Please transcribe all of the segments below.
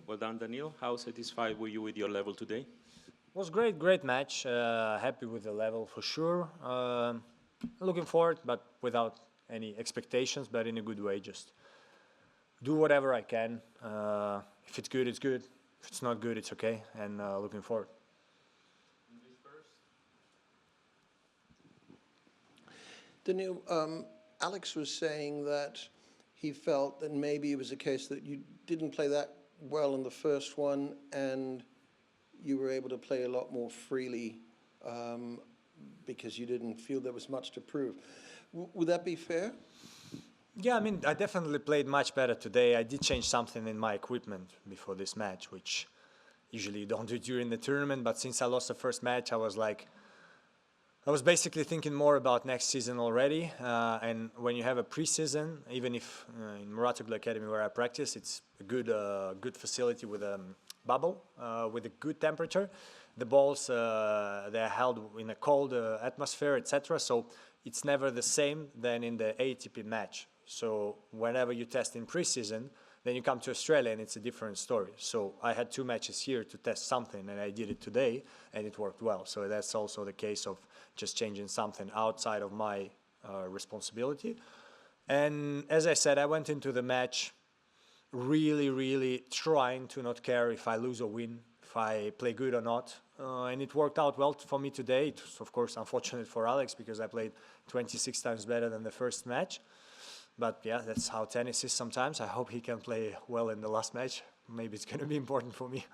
Well done, Daniil. How satisfied were you with your level today? It was great match. Happy with the level for sure. Looking forward, but without any expectations, but in a good way. Just do whatever I can. If it's good, it's good. If it's not good, it's okay. And looking forward. Daniil, Alex was saying that he felt that maybe it was a case that you didn't play that well in the first one and you were able to play a lot more freely because you didn't feel there was much to prove. Would that be fair? Yeah, I mean, I definitely played much better today. I did change something in my equipment before this match, which usually you don't do during the tournament. But since I lost the first match, I was basically thinking more about next season already. And when you have a preseason, even if in Muratoglu Academy where I practice, it's a good facility with a bubble, with a good temperature. The balls, they're held in a cold atmosphere, etc. So it's never the same than in the ATP match. So whenever you test in preseason, then you come to Australia and it's a different story. So I had 2 matches here to test something and I did it today and it worked well. So that's also the case of just changing something outside of my responsibility. And as I said, I went into the match really trying to not care if I lose or win, if I play good or not. And it worked out well for me today. It was, of course, unfortunate for Alex because I played 26 times better than the first match. But yeah, that's how tennis is sometimes. I hope he can play well in the last match. Maybe it's going to be important for me.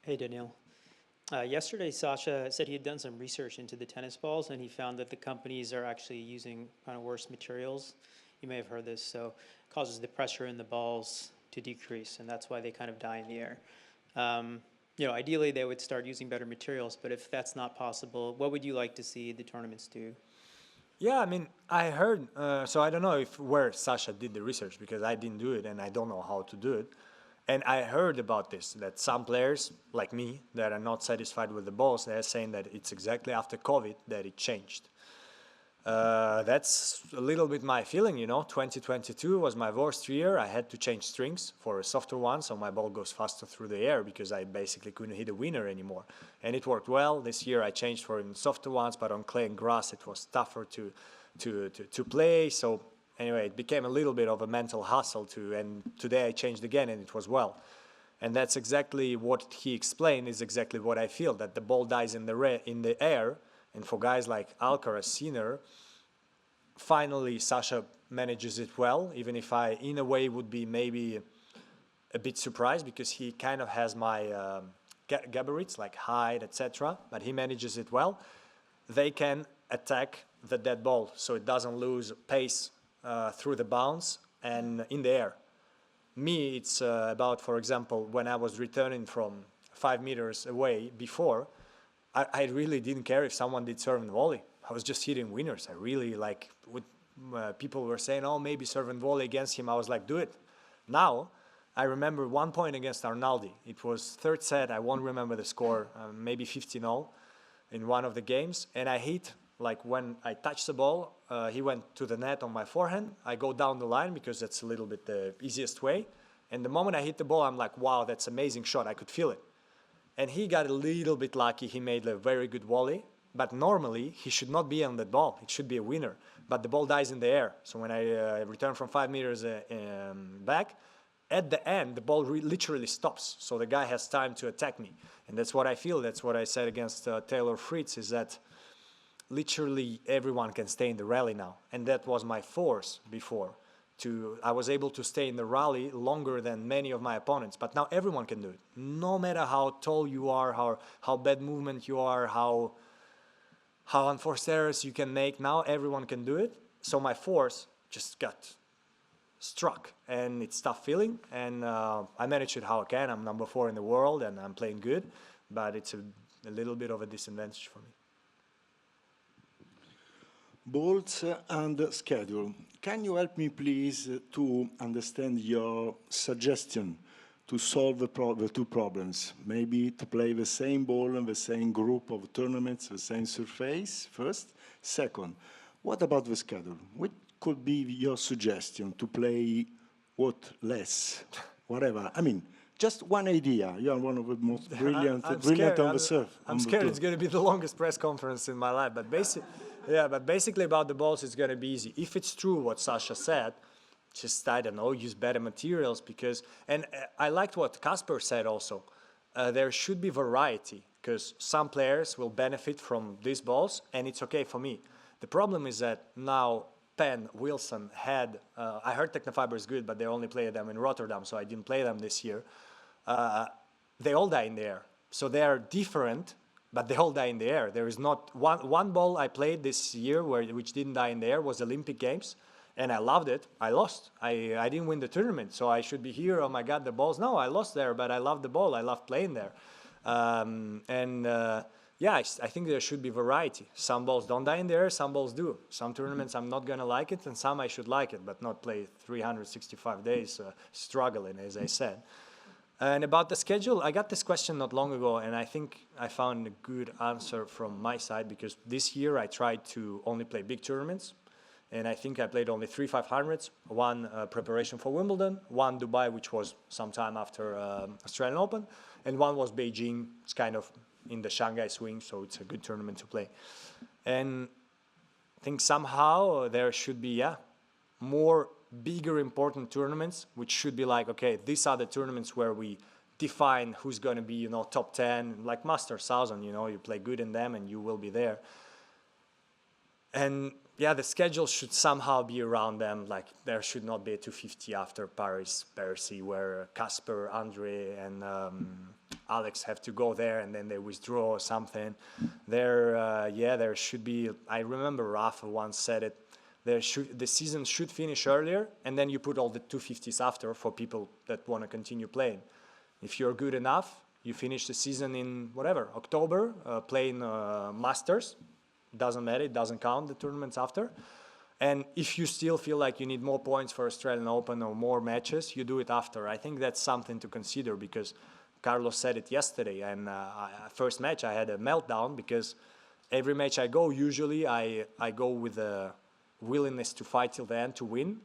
Hey, Daniil. Yesterday, Sasha said he had done some research into the tennis balls, and he found that the companies are actually using kind of worse materials. You may have heard this, so it causes the pressure in the balls to decrease, and that's why they kind of die in the air. Ideally, they would start using better materials, but if that's not possible, what would you like to see the tournaments do? Yeah, I mean, I heard, so I don't know where Sasha did the research because I didn't do it and I don't know how to do it. And I heard about this, that some players, like me, that are not satisfied with the balls, they're saying that it's exactly after COVID that it changed. That's a little bit my feeling, 2022 was my worst year. I had to change strings for a softer one, so my ball goes faster through the air because I basically couldn't hit a winner anymore. And it worked well. This year I changed for even softer ones, but on clay and grass it was tougher to play. So anyway, it became a little bit of a mental hustle and today I changed again and it was well. And that's exactly what he explained is exactly what I feel, that the ball dies in the air. And for guys like Alcaraz, Sinner, finally Sasha manages it well, even if I, in a way, would be maybe a bit surprised because he kind of has my gabarites, like height, etc., but he manages it well. They can attack the dead ball, so it doesn't lose pace through the bounce and in the air. Me, it's about, for example, when I was returning from 5 meters away before, I really didn't care if someone did serve and volley. I was just hitting winners. I really people were saying, oh, maybe serve and volley against him. I was like, do it. Now, I remember 1 point against Arnaldi. It was third set. I won't remember the score, maybe 50-0 in one of the games. And I hit, like when I touched the ball, he went to the net on my forehand. I go down the line because that's a little bit the easiest way. And the moment I hit the ball, I'm like, wow, that's an amazing shot. I could feel it. And he got a little bit lucky. He made a very good volley. But normally, he should not be on that ball. It should be a winner. But the ball dies in the air. So when I return from 5 meters back, at the end, the ball literally stops. So the guy has time to attack me. And that's what I feel. That's what I said against Taylor Fritz, is that literally everyone can stay in the rally now. And that was my force before. I was able to stay in the rally longer than many of my opponents, but now everyone can do it. No matter how tall you are, how bad movement you are, how unforced errors you can make, now everyone can do it. So my force just got struck, and it's tough feeling, and I manage it how I can. I'm number 4 in the world, and I'm playing good, but it's a little bit of a disadvantage for me. Balls and schedule. Can you help me, please, to understand your suggestion to solve the 2 problems? Maybe to play the same ball in the same group of tournaments, the same surface, first. Second, what about the schedule? What could be your suggestion to play what less, whatever. I mean, just one idea. You are one of the most brilliant, brilliant on the surf. I'm scared it's going to be the longest press conference in my life. But basically about the balls, it's going to be easy. If it's true what Sasha said, just, I don't know, use better materials because, and I liked what Kasper said also. There should be variety because some players will benefit from these balls and it's okay for me. The problem is that now Penn, Wilson had, I heard Technofiber is good, but they only played them in Rotterdam, so I didn't play them this year. They all die in the air. So they are different, but they all die in the air. There is not one ball I played this year which didn't die in the air was Olympic Games, and I loved it. I lost. I didn't win the tournament, so I should be here. Oh my God, the balls. No, I lost there, but I loved the ball. I loved playing there. Yeah, I think there should be variety. Some balls don't die in the air, some balls do. Some tournaments I'm not going to like it, and some I should like it, but not play 365 days struggling, as I said. And about the schedule, I got this question not long ago, and I think I found a good answer from my side, because this year I tried to only play big tournaments, and I think I played only 3 500s, one preparation for Wimbledon, one Dubai, which was sometime after Australian Open, and one was Beijing. It's kind of in the Shanghai swing, so it's a good tournament to play. And I think somehow there should be, more bigger important tournaments, which should be like, okay, these are the tournaments where we define who's going to be, top 10, like Masters 1000, you play good in them and you will be there. And yeah, the schedule should somehow be around them. Like there should not be a 250 after Paris, Bercy, where Kasper, Andre, and Alex have to go there and then they withdraw or something. There should be. I remember Rafa once said it. The season should finish earlier, and then you put all the 250s after for people that want to continue playing. If you're good enough, you finish the season in whatever October, playing Masters. Doesn't matter, it doesn't count the tournaments after. And if you still feel like you need more points for Australian Open or more matches, you do it after. I think that's something to consider, because Carlos said it yesterday, and first match I had a meltdown, because every match I go, usually I go with a willingness to fight till the end to win.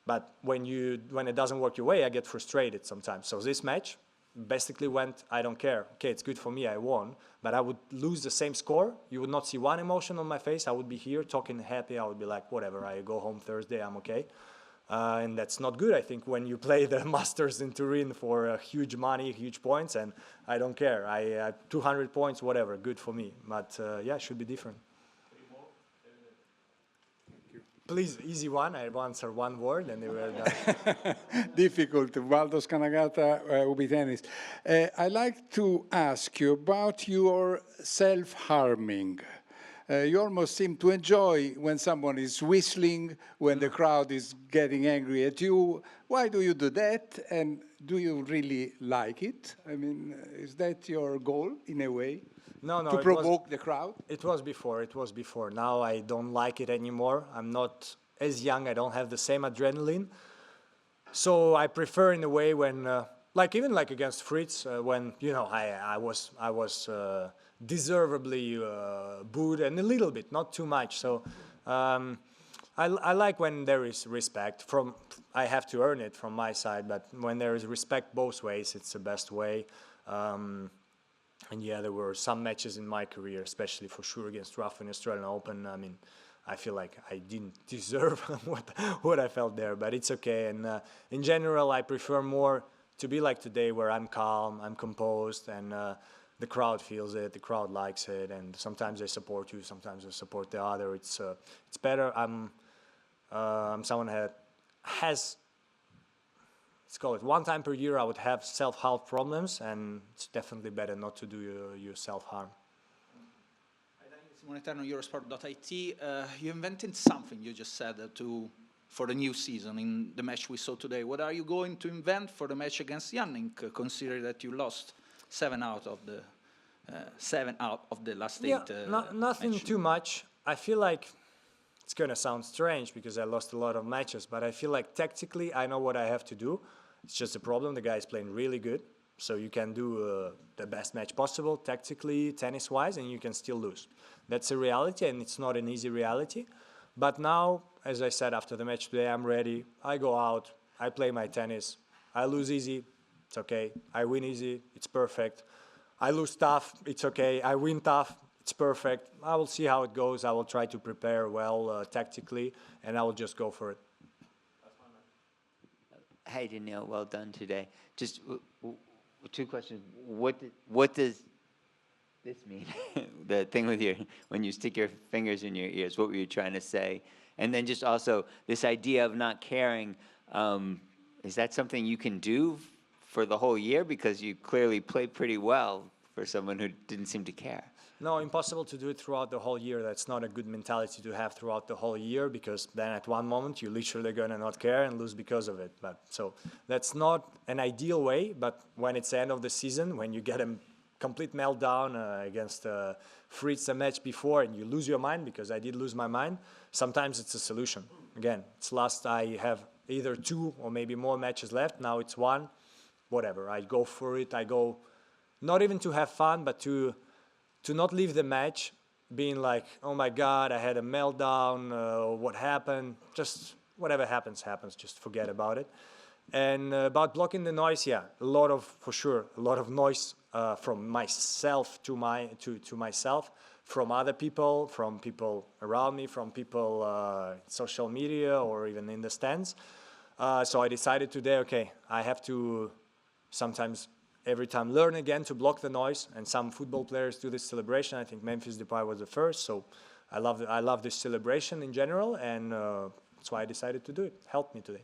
But when it doesn't work your way, I get frustrated sometimes. So this match basically went, I don't care. Okay, it's good for me, I won. But I would lose the same score. You would not see one emotion on my face. I would be here talking happy. I would be like, whatever, I go home Thursday, I'm okay. And that's not good, I think, when you play the Masters in Turin for huge money, huge points, and I don't care. I 200 points, whatever, good for me. But it should be different. Please, easy one. I answer one word and they were done. Difficult. Valdo Scanagata, UB Tennis. I'd like to ask you about your self-harming. You almost seem to enjoy when someone is whistling, when the crowd is getting angry at you. Why do you do that? And do you really like it? I mean, is that your goal in a way? No, to provoke the crowd? It was before. Now I don't like it anymore. I'm not as young. I don't have the same adrenaline. So I prefer in a way when, even against Fritz, when, I was deservedly booed, and a little bit, not too much. So I like when there is respect. I have to earn it from my side, but when there is respect both ways, it's the best way. And yeah, there were some matches in my career, especially for sure against Rafa in Australian Open. I mean, I feel like I didn't deserve what I felt there, but it's okay. And in general, I prefer more to be like today, where I'm calm, I'm composed, and the crowd feels it, the crowd likes it, and sometimes they support you, sometimes they support the other. It's better. I'm someone that has. Let's call it 1 time per year I would have self-harm problems, and it's definitely better not to do your self-harm. Simone Eterno, Eurosport.it. You invented something, you just said, for the new season in the match we saw today. What are you going to invent for the match against Yannick, considering that you lost 7 out of the last 8 nothing matches? too much. I feel like it's going to sound strange because I lost a lot of matches, but I feel like tactically I know what I have to do. It's just a problem. The guy is playing really good, so you can do the best match possible tactically, tennis-wise, and you can still lose. That's a reality, and it's not an easy reality. But now, as I said after the match today, I'm ready. I go out, I play my tennis. I lose easy, it's okay. I win easy, it's perfect. I lose tough, it's okay. I win tough, it's perfect. I will see how it goes. I will try to prepare well tactically, and I will just go for it. Hey, Daniil, well done today. Just two questions. What does this mean? The thing with when you stick your fingers in your ears, what were you trying to say? And then just also this idea of not caring, is that something you can do for the whole year? Because you clearly played pretty well for someone who didn't seem to care. No, impossible to do it throughout the whole year. That's not a good mentality to have throughout the whole year, because then at one moment you're literally gonna not care and lose because of it. But so that's not an ideal way. But when it's the end of the season, when you get a complete meltdown against Fritz a match before and you lose your mind, because I did lose my mind, sometimes it's a solution. Again, it's last. I have either 2 or maybe more matches left. Now it's 1. Whatever. I go for it. I go not even to have fun, but to not leave the match being like, oh my God, I had a meltdown, what happened? Just whatever happens, happens, just forget about it. And about blocking the noise, yeah, for sure, a lot of noise from myself to myself, from other people, from people around me, from people social media or even in the stands. So I decided today, okay, I have to sometimes every time learn again to block the noise, and some football players do this celebration. I think Memphis Depay was the first, so I love this celebration in general, and that's why I decided to do it. Helped me today.